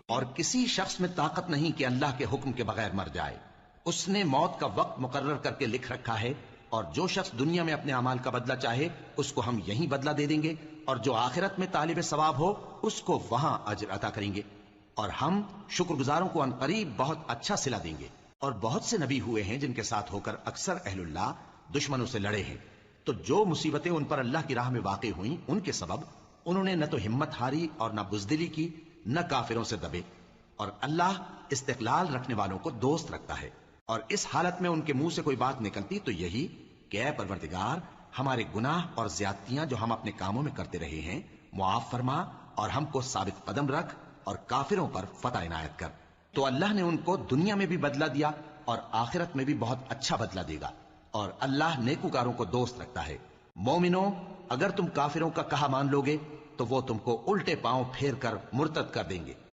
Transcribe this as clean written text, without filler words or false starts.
और किसी शख्स में ताकत नहीं कि अल्लाह के हुक्म के बगैर मर जाए। उसने मौत का वक्त मुकर्रर करके लिख रखा है, और जो शख्स दुनिया में अपने अमाल का बदला चाहे उसको हम यही बदला दे देंगे, और जो आखिरत में तालिब सवाब हो उसको वहां अजर अता करेंगे, और हम शुक्रगुजारों को अनकरीब बहुत अच्छा सिला देंगे। और बहुत से नबी हुए हैं जिनके साथ होकर अक्सर अहलुल्लाह दुश्मनों से लड़े हैं, तो जो मुसीबतें उन पर अल्लाह की राह में वाक़ई हुई उनके सबब उन्होंने न तो हिम्मत हारी और न बुजदिली की, न काफिरों से दबे। और अल्लाह इस्तिक़लाल रखने वालों को दोस्त रखता है। और इस हालत में उनके मुंह से कोई बात निकलती तो यही कि ऐ परवरदिगार, हमारे गुनाह और ज्यादतियां जो हम अपने कामों में करते रहे हैं मुआफ फरमा, और हमको साबित कदम रख, और काफिरों पर फतह इनायत कर। तो अल्लाह ने उनको दुनिया में भी बदला दिया और आखिरत में भी बहुत अच्छा बदला देगा। और अल्लाह नेकुकारों को दोस्त रखता है। मोमिनो, अगर तुम काफिरों का कहा मान लोगे तो वो तुमको उल्टे पांव फेर कर मुर्तद कर देंगे।